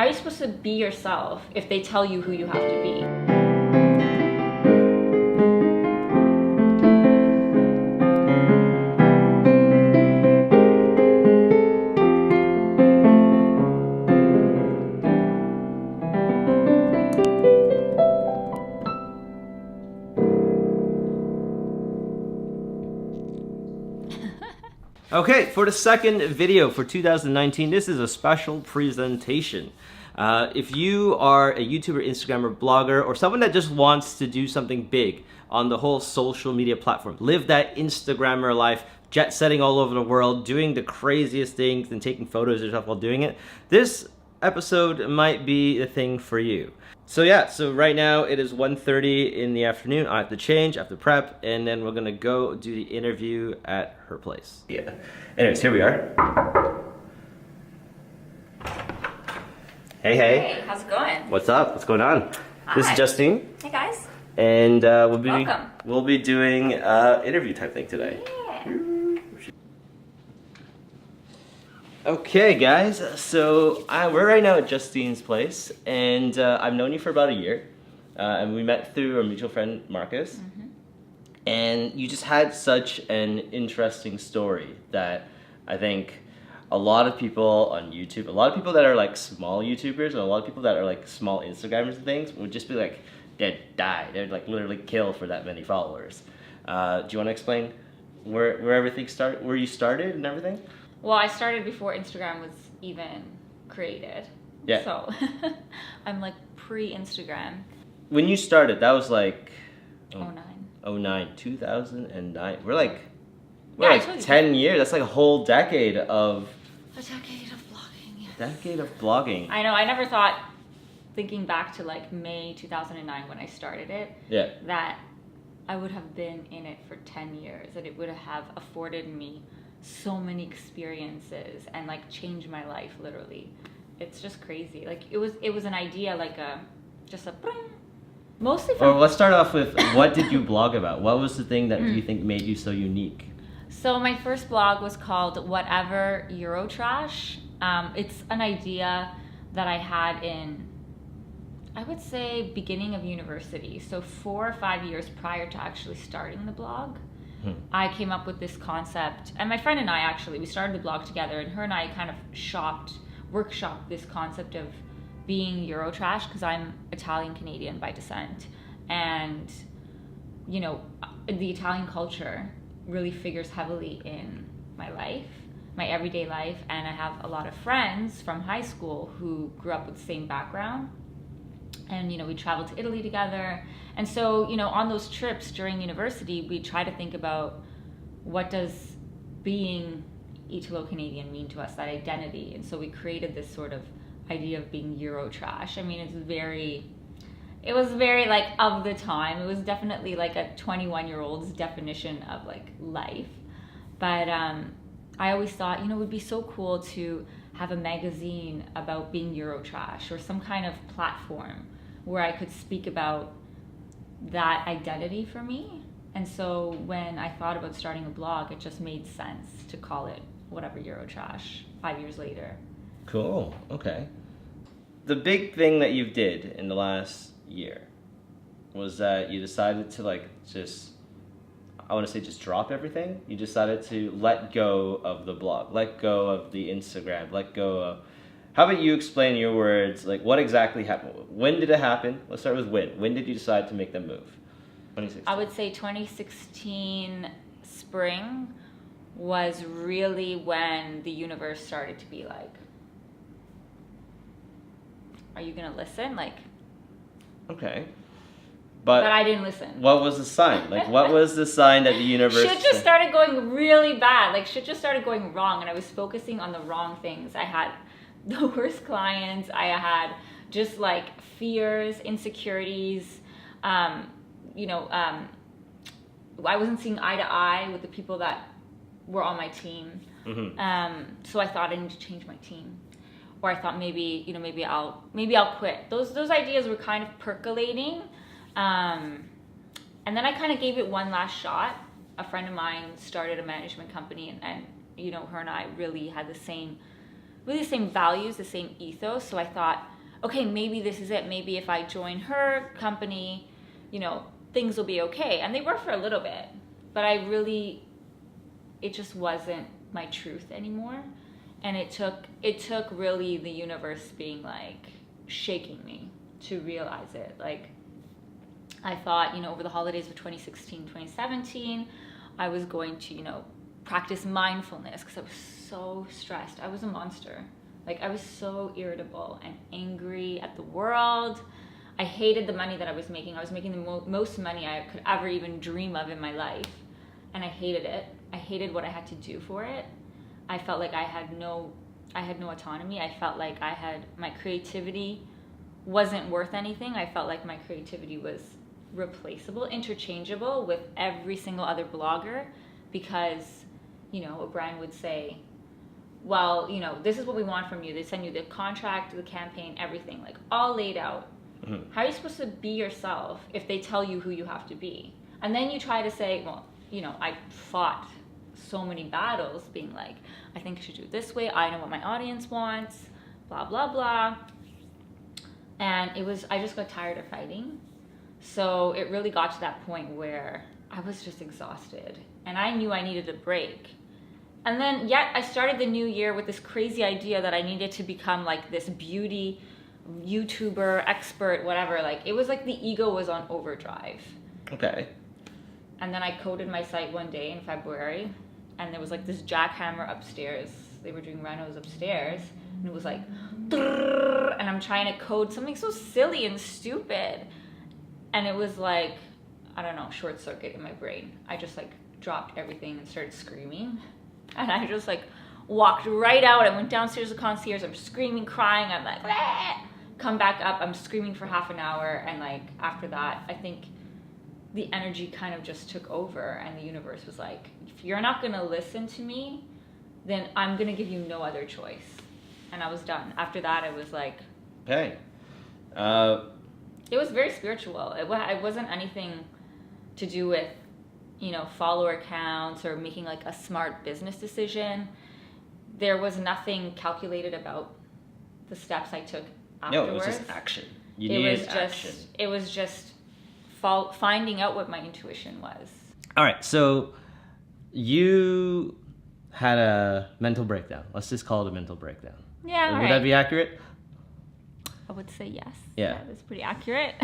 are you supposed to be yourself if they tell you who you have to be? Okay, for the second video for 2019, this is a special presentation. If you are a YouTuber, Instagrammer, blogger, or someone that just wants to do something big on the whole social media platform, live that Instagrammer life, jet setting all over the world, doing the craziest things and taking photos of yourself while doing it, this episode might be the thing for you. So yeah, so right now it is 1:30 in the afternoon. I have to change, I have to prep, and then we're gonna go do the interview at her place. Yeah. Anyways, here we are. Hey, hey. Hey, how's it going? What's up? What's going on? Hi. This is Justine. Hey guys. And Welcome. we'll be doing interview type thing today. Yeah. Okay, guys. So we're right now at Justine's place, and I've known you for about a year, and we met through our mutual friend Marcus. Mm-hmm. And you just had such an interesting story that I think a lot of people on YouTube, a lot of people that are like small YouTubers, and a lot of people that are like small Instagrammers and things would just be like, they'd die. They'd like literally kill for that many followers. Do you want to explain where everything started, where you started and everything? Well, I started before Instagram was even created. Yeah. So I'm like pre-Instagram. When you started, that was like 09. 2009. We're like Yeah, I like told you. 10 years. That's like a whole decade of A decade of blogging. Yes. decade of blogging. I know. I never thought, thinking back to like May 2009 when I started it, Yeah. that I would have been in it for 10 years, and it would have afforded me so many experiences and like changed my life literally. It's just crazy. Like it was an idea, like just a bring. Mostly Or from let's start off with, what did you blog about? What was the thing that you think made you so unique? So my first blog was called Whatever Eurotrash. It's an idea that I had in, I would say, beginning of university. So 4 or 5 years prior to actually starting the blog, I came up with this concept. And my friend and I actually, we started the blog together, and her and I kind of workshopped this concept of being Eurotrash, because I'm Italian-Canadian by descent. And, you know, the Italian culture really figures heavily in my life, my everyday life, and I have a lot of friends from high school who grew up with the same background. And, you know, we traveled to Italy together. And so, you know, on those trips during university, we try to think about what does being Italo-Canadian mean to us, that identity. And so we created this sort of idea of being Eurotrash. I mean, it was very like of the time. It was definitely like a 21-year-old's definition of like life. But I always thought, you know, it would be so cool to have a magazine about being Eurotrash, or some kind of platform where I could speak about that identity for me. And so when I thought about starting a blog, it just made sense to call it Whatever Eurotrash 5 years later. Cool. Okay. The big thing that you did in the last year was that you decided to like just, I want to say, just drop everything. You decided to let go of the blog, let go of the Instagram, let go of... How about you explain in your words, like, what exactly happened? When did it happen? Let's start with when. When did you decide to make the move? 2016. I would say 2016 spring was really when the universe started to be like, are you going to listen? Like, Okay. but I didn't listen. What was the sign? Like, what was the sign that the universe... Shit just started going really bad. Like, shit just started going wrong, and I was focusing on the wrong things. I had the worst clients. I had just like fears, insecurities. You know, I wasn't seeing eye to eye with the people that were on my team. So I thought I need to change my team. Or I thought maybe I'll quit. Those ideas were kind of percolating. And then I kind of gave it one last shot. A friend of mine started a management company, and you know, her and I really had the same values, the same ethos. So I thought, okay, maybe this is it. Maybe if I join her company, things will be okay. And they were for a little bit, but it just wasn't my truth anymore. And it took really the universe being like shaking me to realize it. Like, I thought, over the holidays of 2016, 2017, I was going to, practice mindfulness because I was so stressed. I was a monster. Like, I was so irritable and angry at the world. I hated the money that I was making. I was making the most money I could ever even dream of in my life. And I hated it. I hated what I had to do for it. I felt like I had no autonomy. I felt like my creativity wasn't worth anything. I felt like my creativity was replaceable, interchangeable with every single other blogger, because, a brand would say, well, this is what we want from you. They send you the contract, the campaign, everything, like all laid out. Mm-hmm. How are you supposed to be yourself if they tell you who you have to be? And then you try to say, well, I fought so many battles being like, I think you should do it this way. I know what my audience wants, blah, blah, blah. And I just got tired of fighting. So it really got to that point where I was just exhausted and I knew I needed a break. And then yet I started the new year with this crazy idea that I needed to become like this beauty YouTuber, expert, whatever. Like, it was like the ego was on overdrive. Okay. And then I coded my site one day in February, and there was like this jackhammer upstairs. They were doing renos upstairs, and it was like, and I'm trying to code something so silly and stupid. And it was like, I don't know, short circuit in my brain. I just like dropped everything and started screaming. And I just like walked right out. I went downstairs to the concierge. I'm screaming, crying. I'm like, ah! Come back up. I'm screaming for half an hour. And like after that, I think the energy kind of just took over, and the universe was like, if you're not going to listen to me, then I'm going to give you no other choice. And I was done. After that, I was like, hey. It was very spiritual. It wasn't anything to do with, follower counts or making like a smart business decision. There was nothing calculated about the steps I took afterwards. No, it was just action. You needed action. It was just finding out what my intuition was. All right, so you had a mental breakdown. Let's just call it a mental breakdown. Yeah, Would that be accurate? I would say yes. Yeah. That's pretty accurate.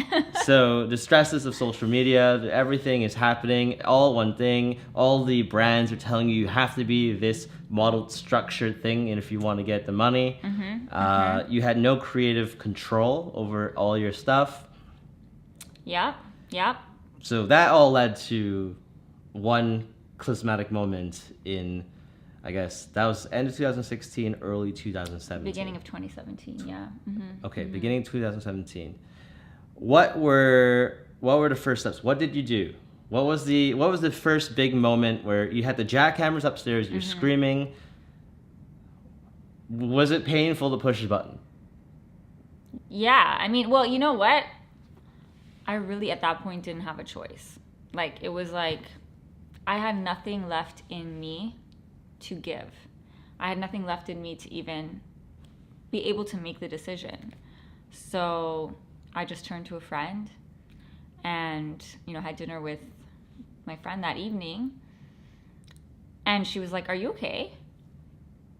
So the stresses of social media, everything is happening, all one thing. All the brands are telling you have to be this modeled, structured thing, and if you want to get the money. You had no creative control over all your stuff. Yep. So that all led to one clismatic moment in, I guess, that was end of 2016, early 2017. Beginning of 2017, yeah. Mm-hmm. Okay, beginning of 2017. What were the first steps? What did you do? What was the first big moment where you had the jackhammers upstairs, you're screaming? Was it painful to push the button? Yeah, I mean, well, you know what? I really at that point didn't have a choice. Like, it was like I had nothing left in me to give. I had nothing left in me to even be able to make the decision. So I just turned to a friend and, had dinner with my friend that evening. And she was like, "Are you okay?"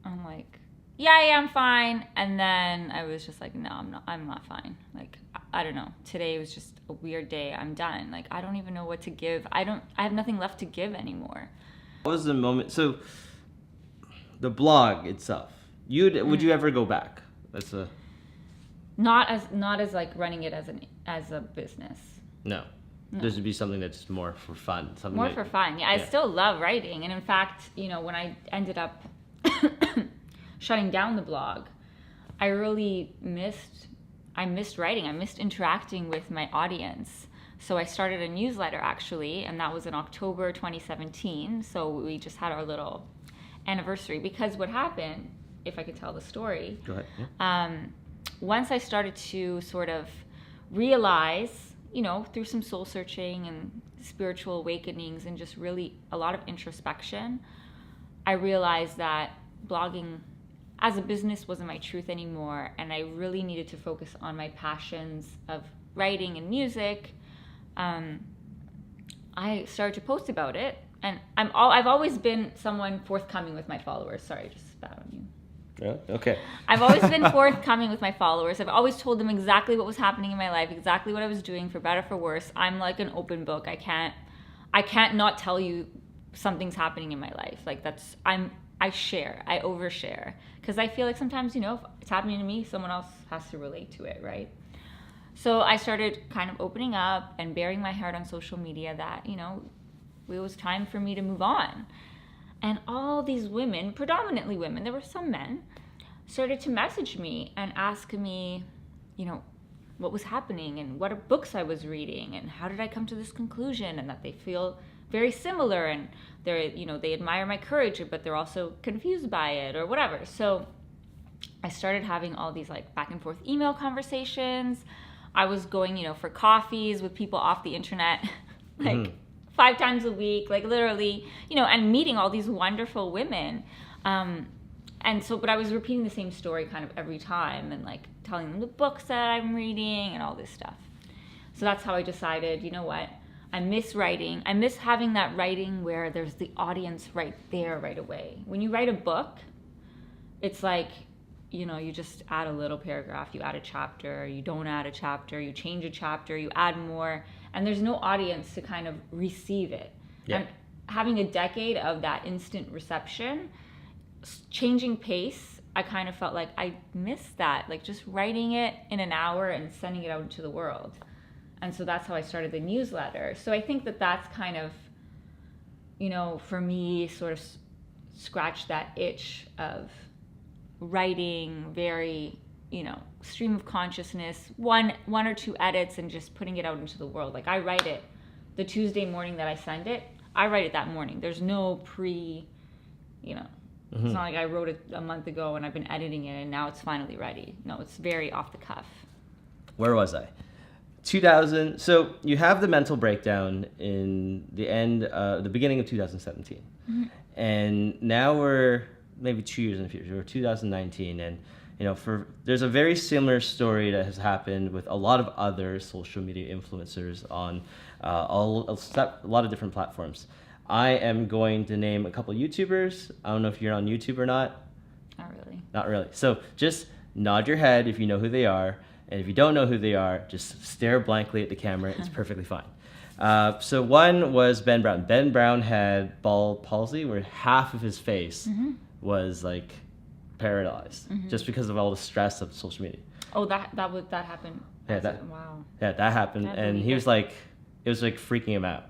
I'm like, "Yeah, I'm fine." And then I was just like, "No, I'm not fine." Like, I don't know. Today was just a weird day. I'm done. Like, I don't even know what to give. I have nothing left to give anymore. What was the moment? So the blog itself, would you ever go back? Not as like running it as a business. No. This would be something that's more for fun. For fun. Yeah, I still love writing. And in fact, when I ended up shutting down the blog, I really missed writing. I missed interacting with my audience. So I started a newsletter actually, and that was in October 2017. So we just had our little anniversary, because what happened, if I could tell the story. Go ahead. Yeah. Once I started to sort of realize, through some soul searching and spiritual awakenings and just really a lot of introspection, I realized that blogging as a business wasn't my truth anymore, and I really needed to focus on my passions of writing and music, I started to post about it. And I've always been someone forthcoming with my followers. Sorry, I just spat on you. Yeah, okay. I've always been forthcoming with my followers. I've always told them exactly what was happening in my life, exactly what I was doing, for better, for worse. I'm like an open book. I can't not tell you something's happening in my life. Like I overshare. Because I feel like sometimes, if it's happening to me, someone else has to relate to it, right? So I started kind of opening up and bearing my heart on social media that, it was time for me to move on. And all these women, predominantly women, there were some men, started to message me and ask me, what was happening and what books I was reading and how did I come to this conclusion, and that they feel very similar and they admire my courage, but they're also confused by it or whatever. So I started having all these like back and forth email conversations. I was going, for coffees with people off the internet, like 5 times a week, like literally, and meeting all these wonderful women. But I was repeating the same story kind of every time and like telling them the books that I'm reading and all this stuff. So that's how I decided, you know what? I miss writing. I miss having that writing where there's the audience right there right away. When you write a book, it's like, you just add a little paragraph, you add a chapter, you don't add a chapter, you change a chapter, you add more, and there's no audience to kind of receive it. Yeah. And having a decade of that instant reception, changing pace, I kind of felt like I missed that, like just writing it in an hour and sending it out into the world. And so that's how I started the newsletter. So I think that that's kind of, for me, sort of scratched that itch of writing very, stream of consciousness, one or two edits and just putting it out into the world. Like I write it the Tuesday morning that I send it, I write it that morning. There's no it's not like I wrote it a month ago and I've been editing it and now it's finally ready. No, it's very off the cuff. Where was I? 2000. So you have the mental breakdown in the beginning of 2017. And now we're maybe 2 years in the future. We're 2019, and there's a very similar story that has happened with a lot of other social media influencers on a lot of different platforms. I am going to name a couple YouTubers. I don't know if you're on YouTube or not. Not really. Not really. So just nod your head if you know who they are, and if you don't know who they are, just stare blankly at the camera. It's perfectly fine. So one was Ben Brown. Ben Brown had ball palsy, where half of his face was like paralyzed just because of all the stress of social media. Oh, that happened. Yeah, wow. Yeah, that happened, and he was like, it was like freaking him out.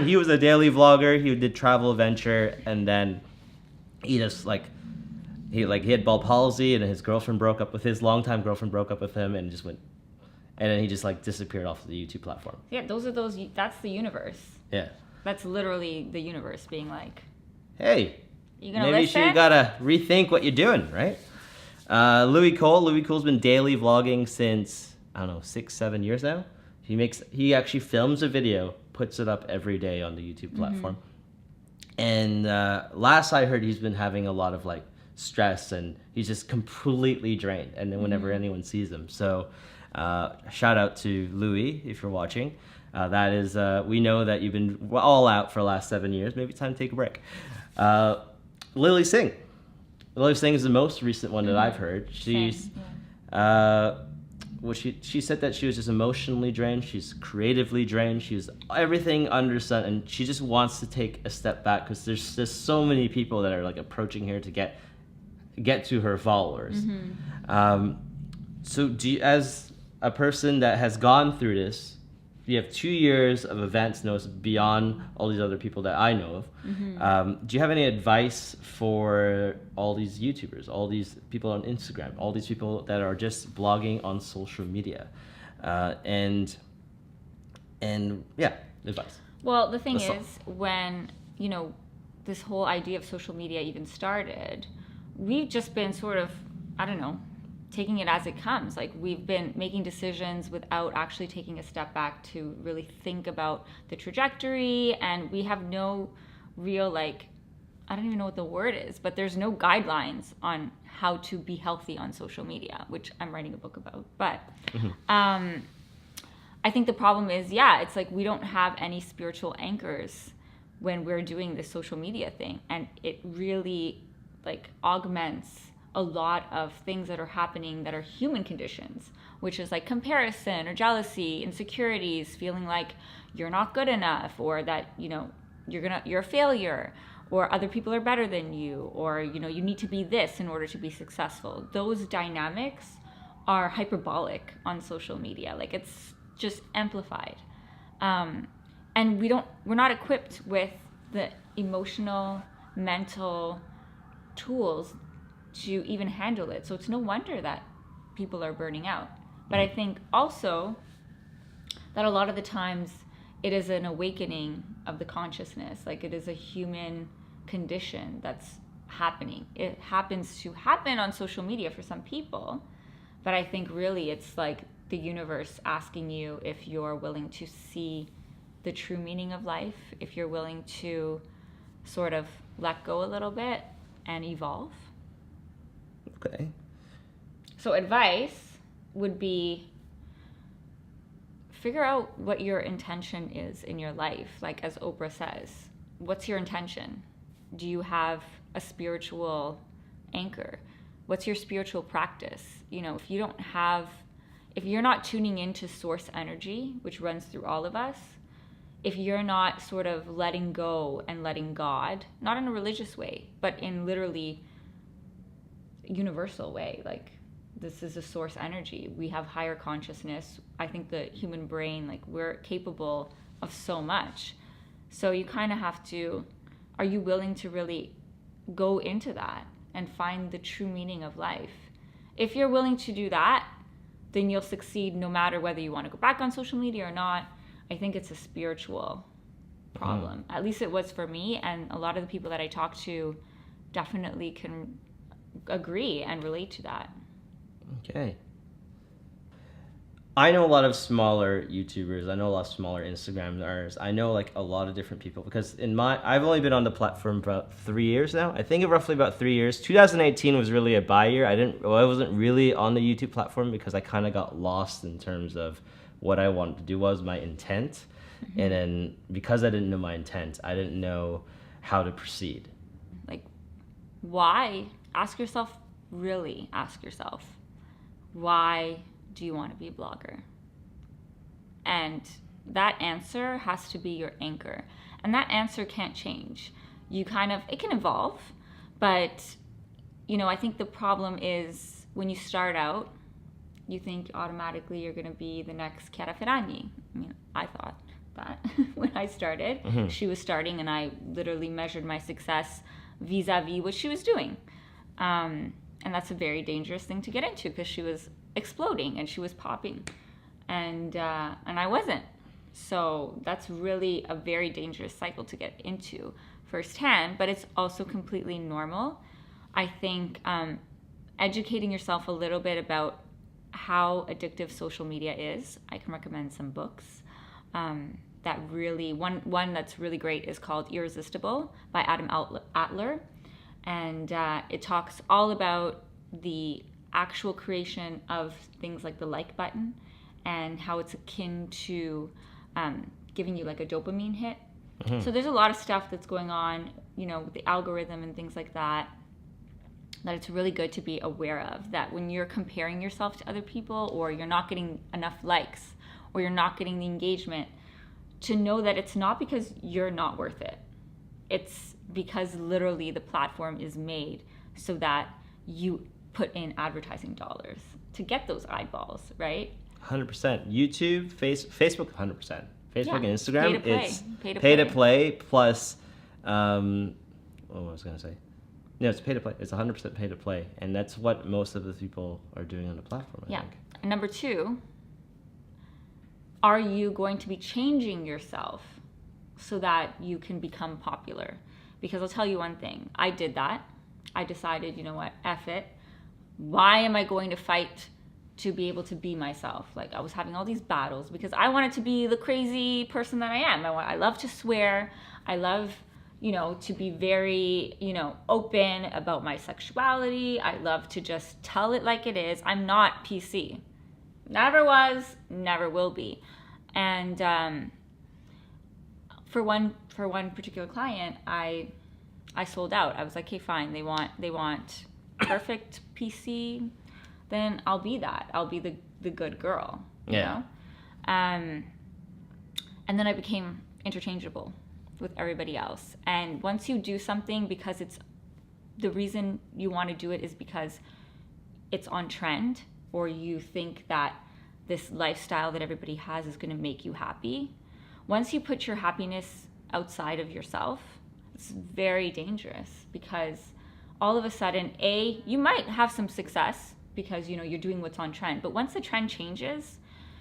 He was a daily vlogger. He did travel adventure, and then he just he had ball palsy, and his girlfriend broke up with longtime girlfriend broke up with him, and just went, and then he just disappeared off of the YouTube platform. Yeah, that's the universe. Yeah. That's literally the universe being like, hey, you gonna maybe listen? you gotta rethink what you're doing, right? Louis Cole's been daily vlogging since, I don't know, 6-7 years now. He actually films a video, puts it up every day on the YouTube platform. And last I heard, he's been having a lot of stress, and he's just completely drained. And then whenever anyone sees him, so shout out to Louis if you're watching. That is, we know that you've been all out for the last 7 years. Maybe it's time to take a break. Lily Singh. Lily Singh is the most recent one that I've heard. She's, she said that she was just emotionally drained. She's creatively drained. She's everything under the sun, and she just wants to take a step back because there's just so many people that are approaching her to get to her followers. So, as a person that has gone through this, you have 2 years of advance notice beyond all these other people that I know of. Do you have any advice for all these YouTubers, all these people on Instagram, all these people that are just blogging on social media? And advice. Well, the thing is, when, this whole idea of social media even started, we've just been sort of, I don't know, taking it as it comes. We've been making decisions without actually taking a step back to really think about the trajectory, and we have no real I don't even know what the word is, but there's no guidelines on how to be healthy on social media, which I'm writing a book about. But I think the problem is, it's like we don't have any spiritual anchors when we're doing this social media thing. And it really like augments a lot of things that are happening that are human conditions, which is like comparison or jealousy, insecurities, feeling like you're not good enough, or that, you're a failure, or other people are better than you, or, you need to be this in order to be successful. Those dynamics are hyperbolic on social media. Like, it's just amplified. And we're not equipped with the emotional, mental tools to even handle it. So it's no wonder that people are burning out. But I think also that a lot of the times it is an awakening of the consciousness. Like, it is a human condition that's happening. It happens to happen on social media for some people, but I think really it's like the universe asking you if you're willing to see the true meaning of life, if you're willing to sort of let go a little bit and evolve. Okay. So advice would be, figure out what your intention is in your life. Like, as Oprah says, what's your intention? Do you have a spiritual anchor? What's your spiritual practice? If you're not tuning into source energy, which runs through all of us, if you're not sort of letting go and letting God, not in a religious way, but in literally universal way, like, this is a source energy. We have higher consciousness. I think the human brain, like, we're capable of so much. So you kind of have to, are you willing to really go into that and find the true meaning of life? If you're willing to do that, then you'll succeed no matter whether you want to go back on social media or not. I think it's a spiritual problem. At least it was for me, and a lot of the people that I talk to definitely can agree and relate to that. Okay. I know a lot of smaller YouTubers. I know a lot of smaller Instagrammers. I know like a lot of different people because I've only been on the platform for about 3 years now. I think roughly about 3 years. 2018 was really a buy year. I wasn't really on the YouTube platform because I kind of got lost in terms of what I wanted to do was my intent. Mm-hmm. And then because I didn't know my intent, I didn't know how to proceed. Like, why? Ask yourself, why do you want to be a blogger? And that answer has to be your anchor. And that answer can't change. It can evolve, but, I think the problem is when you start out, you think automatically you're going to be the next Chiara Ferragni. I mean, I thought that when I started. Mm-hmm. She was starting, and I literally measured my success vis-a-vis what she was doing. And that's a very dangerous thing to get into because she was exploding and she was popping, and I wasn't. So that's really a very dangerous cycle to get into firsthand, but it's also completely normal. I think educating yourself a little bit about how addictive social media is. I can recommend some books. That really one that's really great is called Irresistible by Adam Atler. And it talks all about the actual creation of things like the like button and how it's akin to giving you like a dopamine hit. Mm-hmm. So there's a lot of stuff that's going on, with the algorithm and things like that it's really good to be aware of. That when you're comparing yourself to other people, or you're not getting enough likes, or you're not getting the engagement, to know that it's not because you're not worth it. It's because literally the platform is made so that you put in advertising dollars to get those eyeballs, right? 100%. YouTube, Facebook, 100%. Facebook and Instagram, it's pay to play plus, what was I going to say? No, it's pay to play. It's 100% pay to play. And that's what most of the people are doing on the platform, I think. And number 2, are you going to be changing yourself so that you can become popular? Because I'll tell you one thing. I did that. I decided, you know what, F it. Why am I going to fight to be able to be myself? Like, I was having all these battles because I wanted to be the crazy person that I am. I love to swear. I love to be very, open about my sexuality. I love to just tell it like it is. I'm not PC. Never was, never will be. And for one particular client, I sold out. I was like, okay, fine. They want perfect PC, then I'll be that. I'll be the good girl. You know? And then I became interchangeable with everybody else. And once you do something because it's the reason you want to do it is because it's on trend, or you think that this lifestyle that everybody has is going to make you happy. Once you put your happiness outside of yourself, it's very dangerous, because all of a sudden, you might have some success because you're doing what's on trend, but once the trend changes,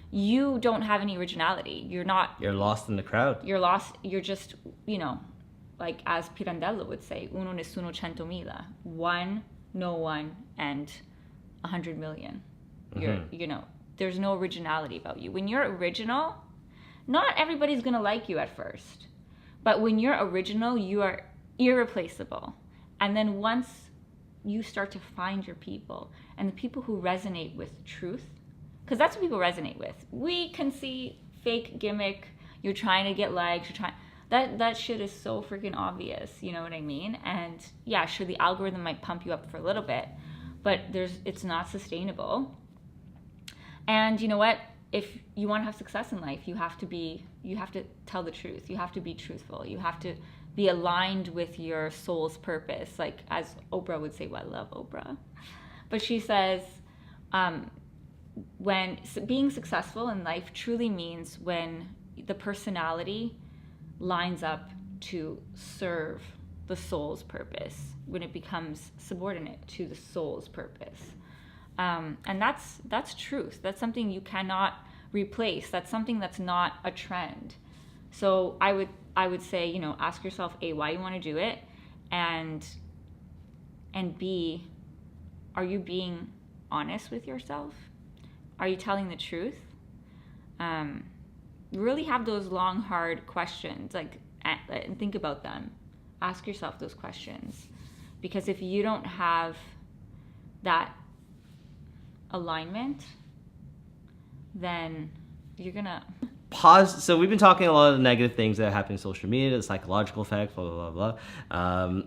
you don't have any originality. You're lost in the crowd. You're lost. You're just, like as Pirandello would say, uno nessuno centomila. One, no one, and 100 million. Mm-hmm. There's no originality about you. When you're original, not everybody's going to like you at first. But when you're original, you are irreplaceable. And then once you start to find your people, and the people who resonate with truth, because that's what people resonate with. We can see fake gimmick. You're trying to get likes. That shit is so freaking obvious. You know what I mean? And yeah, sure, the algorithm might pump you up for a little bit, but it's not sustainable. And you know what? If you want to have success in life, you have to tell the truth. You have to be truthful. You have to be aligned with your soul's purpose. Like as Oprah would say, well, I love Oprah, but she says, when being successful in life truly means when the personality lines up to serve the soul's purpose, when it becomes subordinate to the soul's purpose. And that's truth. That's something you cannot replace. That's something that's not a trend. So I would say, ask yourself, A, why you want to do it, and B, are you being honest with yourself? Are you telling the truth? Really have those long, hard questions, and think about them. Ask yourself those questions. Because if you don't have that alignment, then you're gonna pause. So we've been talking a lot of the negative things that happen in social media, the psychological effect, blah blah blah blah.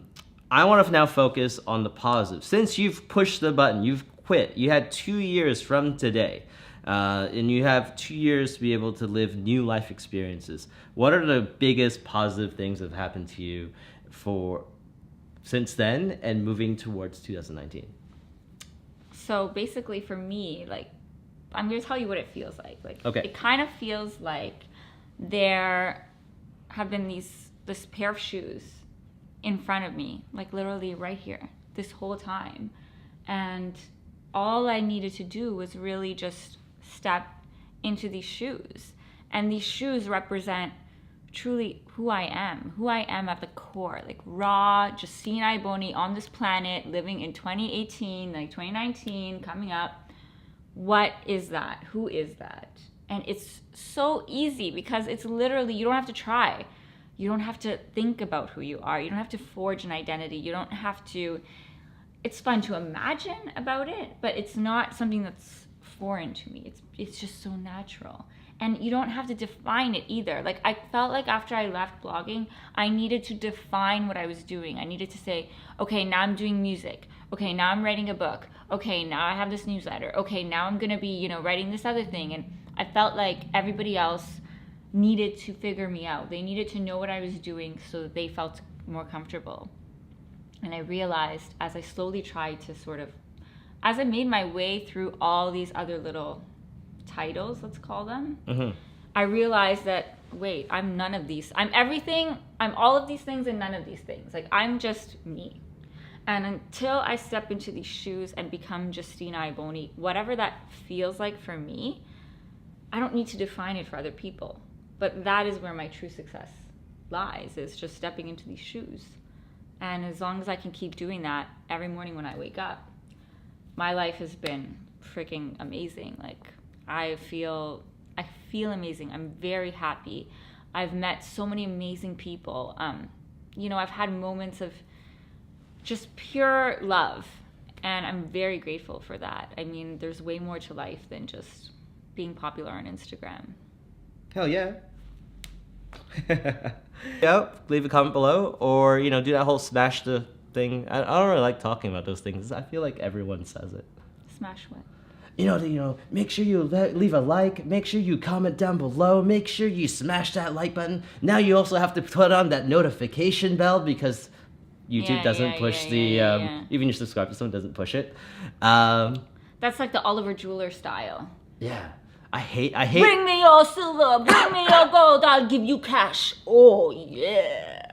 I want to now focus on the positive. Since you've pushed the button, you've quit. You had 2 years from today, and you have 2 years to be able to live new life experiences. What are the biggest positive things that have happened to you since then and moving towards 2019? So basically for me, I'm going to tell you what it feels like. Okay. It kind of feels like there have been this pair of shoes in front of me, literally right here, this whole time. And all I needed to do was really just step into these shoes. And these shoes represent truly who I am at the core, raw, Justine Iboni on this planet, living in 2018, 2019, coming up. What is that? Who is that? And it's so easy because it's literally, you don't have to try. You don't have to think about who you are. You don't have to forge an identity. You don't have to, it's fun to imagine about it, but it's not something that's foreign to me. It's just so natural. And you don't have to define it either. I felt like after I left blogging, I needed to define what I was doing. I needed to say, okay, now I'm doing music. Okay, now I'm writing a book. Okay, now I have this newsletter. Okay, now I'm gonna be, writing this other thing. And I felt like everybody else needed to figure me out. They needed to know what I was doing so that they felt more comfortable. And I realized as I slowly tried to as I made my way through all these other little titles, let's call them, mm-hmm. I realized that, wait, I'm none of these. I'm everything. I'm all of these things and none of these things. I'm just me. And until I step into these shoes and become Justina Iboni, whatever that feels like for me, I don't need to define it for other people. But that is where my true success lies, is just stepping into these shoes. And as long as I can keep doing that every morning when I wake up, my life has been freaking amazing. I feel amazing. I'm very happy. I've met so many amazing people. I've had moments of just pure love, and I'm very grateful for that. I mean, there's way more to life than just being popular on Instagram. Hell yeah. Leave a comment below, or do that whole smash the thing. I don't really like talking about those things. I feel like everyone says it. Smash what? Make sure you leave a like, make sure you comment down below, make sure you smash that like button. Now you also have to put on that notification bell, because YouTube doesn't push even your subscribers, someone doesn't push it. That's like the Oliver Jeweler style. Yeah. I hate. Bring me your silver, bring me your gold, I'll give you cash. Oh yeah.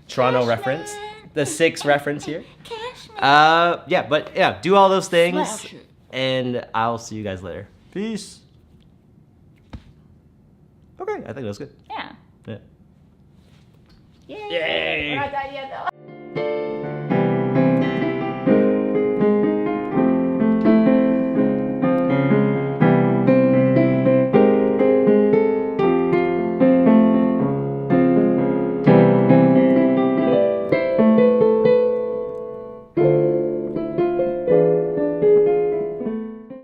Toronto Cash reference. man. The 6 reference here. Cash man. Yeah, do all those things. Smash it. And I'll see you guys later. Peace. Okay, I think that was good. Yeah. Yeah. Yay. Yay. We're not done yet though.